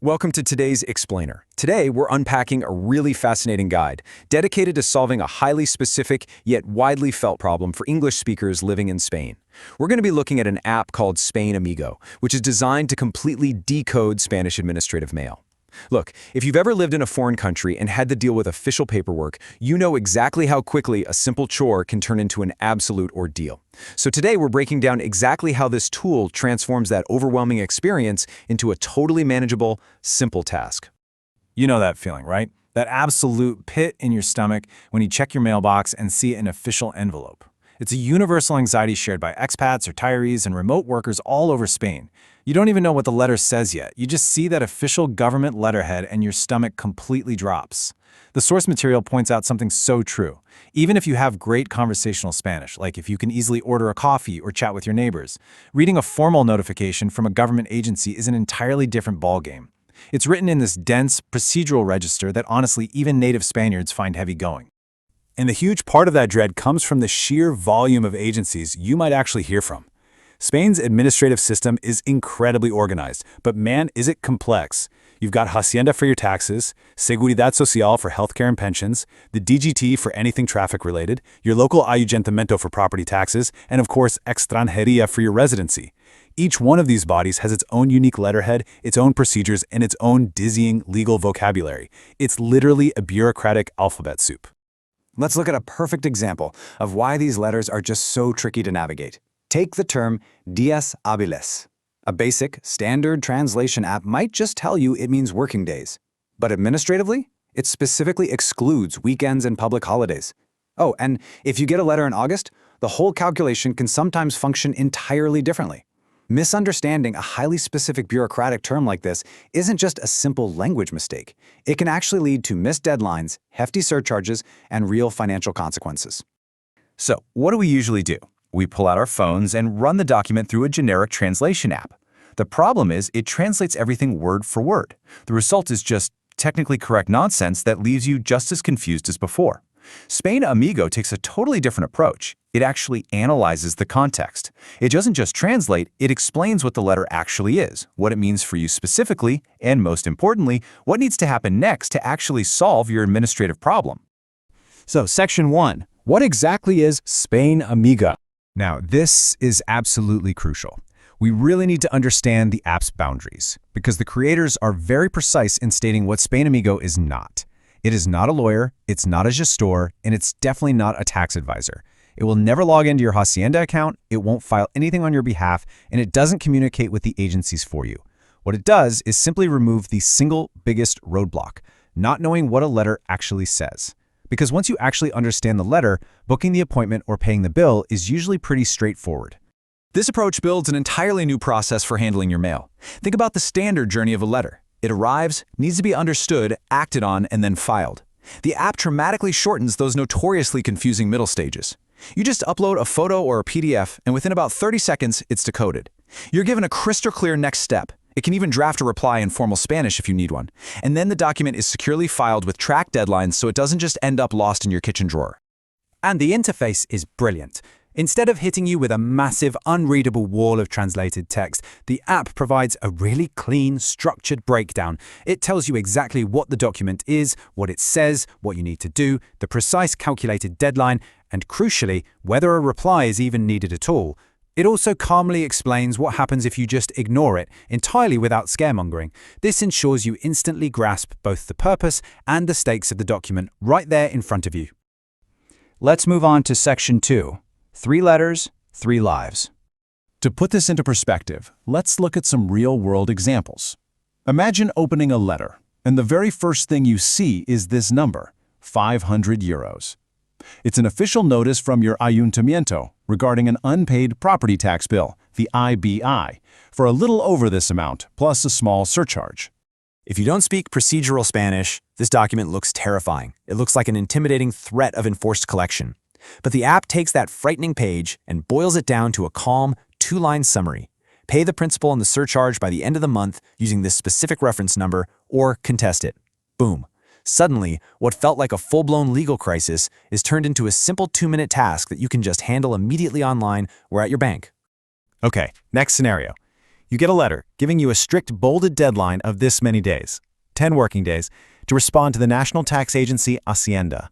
Welcome to today's Explainer. Today, we're unpacking a really fascinating guide dedicated to solving a highly specific yet widely felt problem for English speakers living in Spain. We're going to be looking at an app called Spain Amigo, which is designed to completely decode Spanish administrative mail. Look, if you've ever lived in a foreign country and had to deal with official paperwork, you know exactly how quickly a simple chore can turn into an absolute ordeal. So today we're breaking down exactly how this tool transforms that overwhelming experience into a totally manageable, simple task. You know that feeling, right? That absolute pit in your stomach when you check your mailbox and see an official envelope. It's a universal anxiety shared by expats, retirees, and remote workers all over Spain. You don't even know what the letter says yet. You just see that official government letterhead and your stomach completely drops. The source material points out something so true. Even if you have great conversational Spanish, like if you can easily order a coffee or chat with your neighbors, reading a formal notification from a government agency is an entirely different ballgame. It's written in this dense, procedural register that honestly even native Spaniards find heavy going. And the huge part of that dread comes from the sheer volume of agencies you might actually hear from. Spain's administrative system is incredibly organized, but man, is it complex. You've got Hacienda for your taxes, Seguridad Social for healthcare and pensions, the DGT for anything traffic-related, your local Ayuntamiento for property taxes, and of course, Extranjería for your residency. Each one of these bodies has its own unique letterhead, its own procedures, and its own dizzying legal vocabulary. It's literally a bureaucratic alphabet soup. Let's look at a perfect example of why these letters are just so tricky to navigate. Take the term días hábiles. A basic, standard translation app might just tell you it means working days. But administratively, it specifically excludes weekends and public holidays. Oh, and if you get a letter in August, the whole calculation can sometimes function entirely differently. Misunderstanding a highly specific bureaucratic term like this isn't just a simple language mistake. It can actually lead to missed deadlines, hefty surcharges, and real financial consequences. So, what do we usually do? We pull out our phones and run the document through a generic translation app. The problem is it translates everything word for word. The result is just technically correct nonsense that leaves you just as confused as before. Spain Amigo takes a totally different approach. It actually analyzes the context. It doesn't just translate, it explains what the letter actually is, what it means for you specifically, and most importantly, what needs to happen next to actually solve your administrative problem. So, Section 1. What exactly is Spain Amigo? Now, this is absolutely crucial. We really need to understand the app's boundaries, because the creators are very precise in stating what Spain Amigo is not. It is not a lawyer, it's not a gestor, and it's definitely not a tax advisor. It will never log into your Hacienda account, it won't file anything on your behalf, and it doesn't communicate with the agencies for you. What it does is simply remove the single biggest roadblock, not knowing what a letter actually says. Because once you actually understand the letter, booking the appointment or paying the bill is usually pretty straightforward. This approach builds an entirely new process for handling your mail. Think about the standard journey of a letter. It arrives, needs to be understood, acted on, and then filed. The app dramatically shortens those notoriously confusing middle stages. You just upload a photo or a PDF, and within about 30 seconds, it's decoded. You're given a crystal clear next step. It can even draft a reply in formal Spanish if you need one. And then the document is securely filed with tracked deadlines so it doesn't just end up lost in your kitchen drawer. And the interface is brilliant. Instead of hitting you with a massive, unreadable wall of translated text, the app provides a really clean, structured breakdown. It tells you exactly what the document is, what it says, what you need to do, the precise calculated deadline, and crucially, whether a reply is even needed at all. It also calmly explains what happens if you just ignore it, entirely without scaremongering. This ensures you instantly grasp both the purpose and the stakes of the document right there in front of you. Let's move on to Section 2. 3 letters, 3 lives. To put this into perspective, let's look at some real-world examples. Imagine opening a letter, and the very first thing you see is this number, 500 euros. It's an official notice from your Ayuntamiento regarding an unpaid property tax bill, the IBI, for a little over this amount, plus a small surcharge. If you don't speak procedural Spanish, this document looks terrifying. It looks like an intimidating threat of enforced collection. But the app takes that frightening page and boils it down to a calm, 2-line summary. Pay the principal and the surcharge by the end of the month using this specific reference number or contest it. Boom. Suddenly, what felt like a full-blown legal crisis is turned into a simple 2-minute task that you can just handle immediately online or at your bank. Okay, next scenario. You get a letter giving you a strict bolded deadline of this many days, 10 working days, to respond to the national tax agency Hacienda.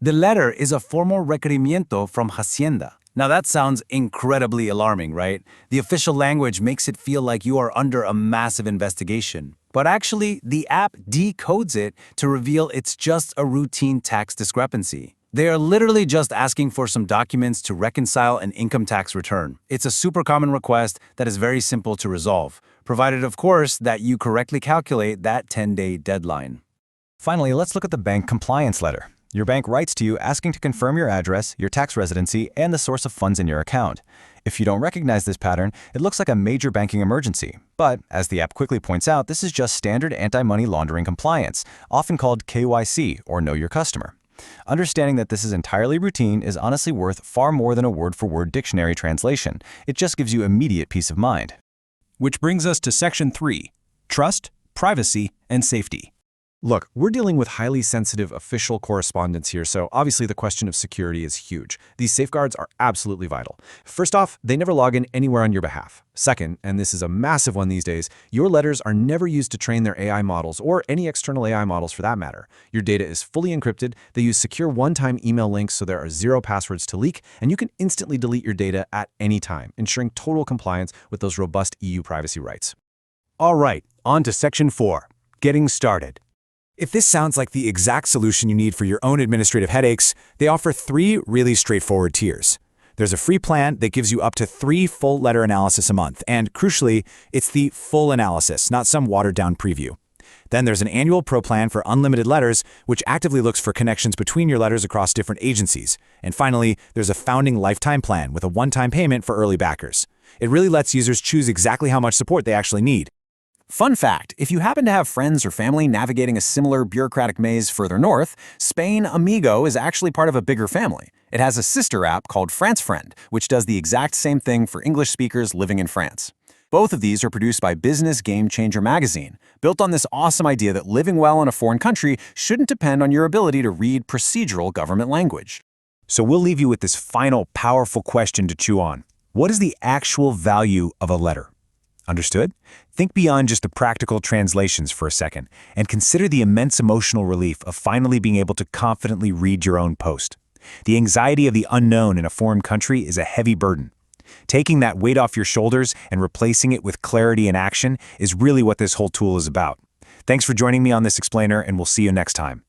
The letter is a formal requerimiento from Hacienda. Now that sounds incredibly alarming, right? The official language makes it feel like you are under a massive investigation. But actually, the app decodes it to reveal it's just a routine tax discrepancy. They are literally just asking for some documents to reconcile an income tax return. It's a super common request that is very simple to resolve, provided, of course, that you correctly calculate that 10-day deadline. Finally, let's look at the bank compliance letter. Your bank writes to you asking to confirm your address, your tax residency, and the source of funds in your account. If you don't recognize this pattern, it looks like a major banking emergency. But, as the app quickly points out, this is just standard anti-money laundering compliance, often called KYC, or Know Your Customer. Understanding that this is entirely routine is honestly worth far more than a word-for-word dictionary translation. It just gives you immediate peace of mind. Which brings us to Section 3, Trust, Privacy, and Safety. Look, we're dealing with highly sensitive official correspondence here, so obviously the question of security is huge. These safeguards are absolutely vital. First off, they never log in anywhere on your behalf. Second, and this is a massive one these days, your letters are never used to train their AI models, or any external AI models for that matter. Your data is fully encrypted, they use secure one-time email links so there are zero passwords to leak, and you can instantly delete your data at any time, ensuring total compliance with those robust EU privacy rights. All right, on to Section 4, Getting Started. If this sounds like the exact solution you need for your own administrative headaches, they offer 3 really straightforward tiers. There's a free plan that gives you up to 3 full letter analysis a month, and crucially, it's the full analysis, not some watered-down preview. Then there's an annual pro plan for unlimited letters, which actively looks for connections between your letters across different agencies. And finally, there's a founding lifetime plan with a one-time payment for early backers. It really lets users choose exactly how much support they actually need. Fun fact, if you happen to have friends or family navigating a similar bureaucratic maze further north, Spain Amigo is actually part of a bigger family. It has a sister app called France Friend, which does the exact same thing for English speakers living in France. Both of these are produced by Business Game Changer magazine, built on this awesome idea that living well in a foreign country shouldn't depend on your ability to read procedural government language. So we'll leave you with this final, powerful question to chew on. What is the actual value of a letter? Understood? Think beyond just the practical translations for a second, and consider the immense emotional relief of finally being able to confidently read your own post. The anxiety of the unknown in a foreign country is a heavy burden. Taking that weight off your shoulders and replacing it with clarity and action is really what this whole tool is about. Thanks for joining me on this explainer, and we'll see you next time.